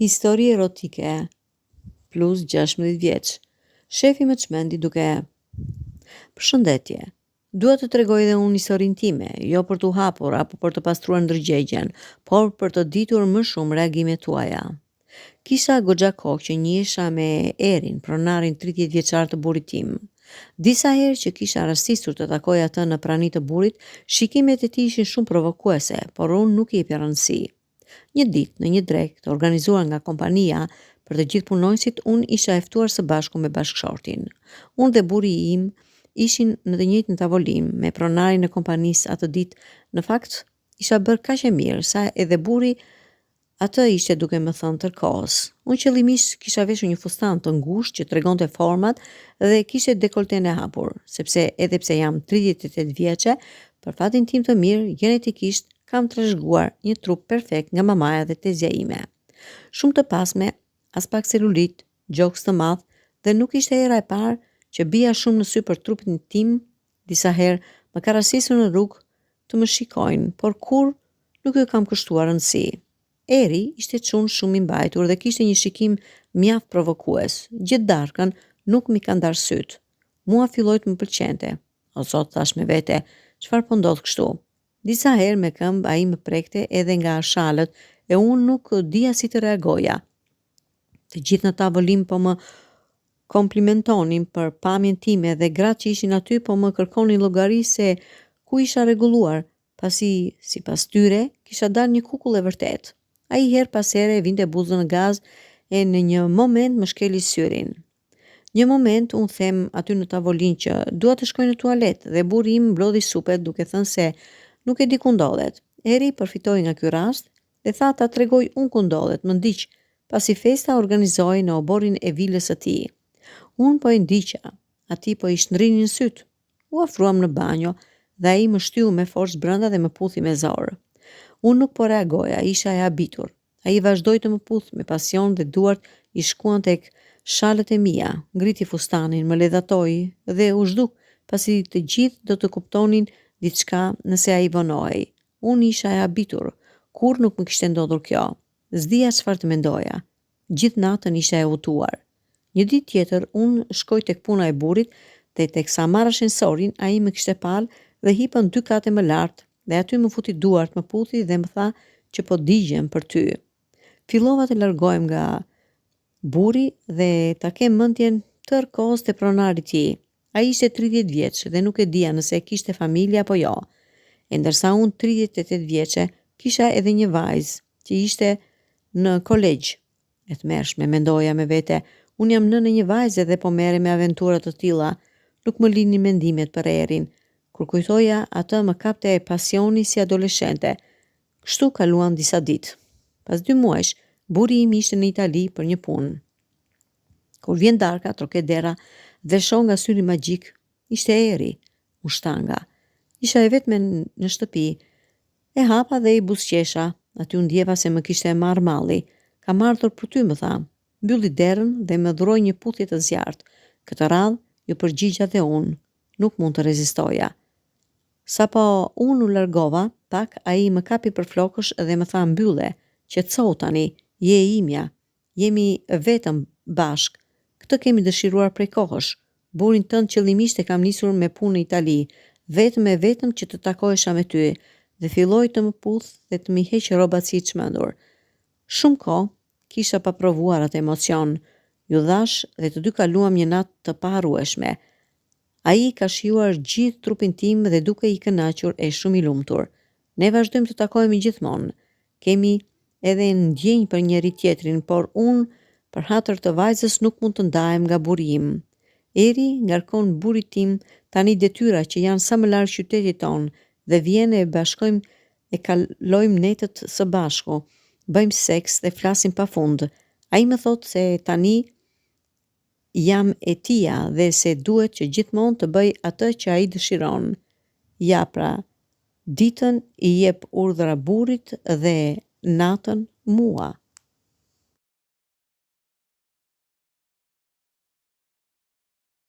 Histori erotike plus 16 vjeç. Shefi më çmendi duke Përshëndetje. Dua të tregoj edhe unë historinë time, jo për t'u hapur apo për të pastruar ndërgjegjen, por për të ditur më shumë reagimet tuaja. Kisha goxha kohë që njihesha me Erin, pronarin 30 vjeçar të burrit tim. Disa herë që kisha rastisur të takoj atë në prani të burrit, shikimet e tij ishin shumë provokuese, por unë nuk i jepja rëndësi. Një ditë në një drekë të organizuar nga kompania për të gjithë punonjësit, unë isha e ftuar së bashku me bashkëshortin. Unë dhe burri im ishin në të njëjtën tavolinë me pronarin e kompanisë atë ditë. Në fakt, isha bërë kaq e mirë sa edhe burri atë ishte duke më thënë tërkohës. Unë qëllimisht kisha veshur një fustan të ngushtë që tregonte format dhe kishte dekolten e hapur, sepse edhe pse jam 38 vjeçe, për fatin tim të mirë, genetikisht kam trashëguar një trup perfekt nga mamaja dhe tezja ime. Shumë të pasme, as pak celulit, gjoks të madh dhe nuk ishte hera e parë që bija shumë në sy për trupin tim. Disa herë më ka rastisur në rrugë të më shikojnë, por kur nuk ju kam kushtuar rëndësi. Eri ishte çun shumë i mbajtur dhe kishte një shikim mjaft provokues. Gjithë darkën nuk mi ka ndarë syt. Mua filloi të më pëlqente. O zot, thash me vete, çfarë po ndodh kështu? Disa herë me këmbë ai më prekte edhe nga shalët e unë nuk dija si të reagoja. Të gjithë në tavolinë po më komplimentonin për pamjen time dhe gratë që ishin aty po më kërkonin llogari se ku isha rregulluar, pasi sipas tyre kisha dalë një kukull e vërtet. Ai her pas here vinte buzën në gaz e në një moment më shkeli syrin. Një moment unë them aty në tavolinë që dua të shkoj në tualet dhe burri im mblodhi supet duke thënë se nuk e di ku ndodhet. Eri përfitoi nga ky rast dhe tha ta tregoj unë ku ndodhet, më ndiq, pasi festa organizohej në oborrin e vilës së tij. Unë po e ndiqa, ati po i shndrinin syt. U afruam në banjo dhe ai më shtyu me forcë brenda dhe më puthi me zor. Unë nuk po reagoja, isha e habitur. Ai vazhdoi të më puth me pasion dhe duart i shkuan tek shalët e mia, ngriti fustanin, më ledhatoi dhe u zhduk, pasi të gjithë do të kuptonin diçka nëse ai vonohej. Unë isha e habitur, kur nuk më kishte ndodhur kjo. S'dija çfarë të mendoja. Gjithë natën isha e hutuar. Një ditë tjetër, unë shkoj tek puna e burrit dhe teksa marr ashensorin, ai më kishte palë dhe hipën 2 kate më lart dhe aty më futi duart, më puthi dhe më tha që po digjem për ty. Fillova të largohem nga burri dhe ta kem mendjen tërë kohës te pronari i tij. Ai ishte 30 vjeç dhe nuk e dija nëse kishte familje apo jo. E ndërsa unë 38 vjeçe kisha edhe një vajzë që ishte në kolegj. E tmerrshme, mendoja me vete, unë jam nënë e një vajze dhe po merrem me aventura të tilla. Nuk më linin mendimet për Erin. Kur kujtoja atë më kapte pasioni si adoleshente. Kështu kaluan disa ditë. Pas 2 muajsh, burri im ishte në Itali për një punë. Kur vjen darka, troket dera dhe shoh nga syri magjik, ishte Eri, u shtanga. Isha e vetme në shtëpi. E hapa dhe i buzëqesha. Aty u ndjeva se më kishte marrë malli. Kam ardhur për ty, më tha. Mbylli derën dhe më dhuroi një puthje të zjarrt. Këtë radhë ju përgjigja dhe unë. Nuk mund të rezistoja. Sapo unë u largova, pak ai më kapi për flokësh dhe më tha mbylle, qetësou tani, je e imja. Jemi vetëm bashk. Këtë kemi dëshiruar prej kohësh. Burrin tënd qëllimisht e kam nisur me punë në Itali, vetëm që të takohesha me ty, dhe filloi të më puth dhe të më heq rrobat si i çmendur. Shumë kohë kisha pa provuar atë emocion. Ju dhash dhe të dy kaluam një natë të paharrueshme. Ai ka shijuar gjithë trupin tim dhe duke i kënaqur e shumë i lumtur. Ne vazhdojmë të takohemi gjithmonë. Kemi edhe ndjenjë për njëri tjetrin, por unë për hatër të vajzës nuk mund të ndahem nga burri im. Eri ngarkon burrit tim tani detyra që janë sa më larg qytetit ton dhe vjen e bashkojmë e kalojmë netët së bashku. Bëjmë seks dhe flasim pafund. Ai më thot se tani jam e tia dhe se duhet që gjithmonë të bëj atë që ai dëshiron. Ja pra, ditën i jep urdhra burrit dhe natën mua.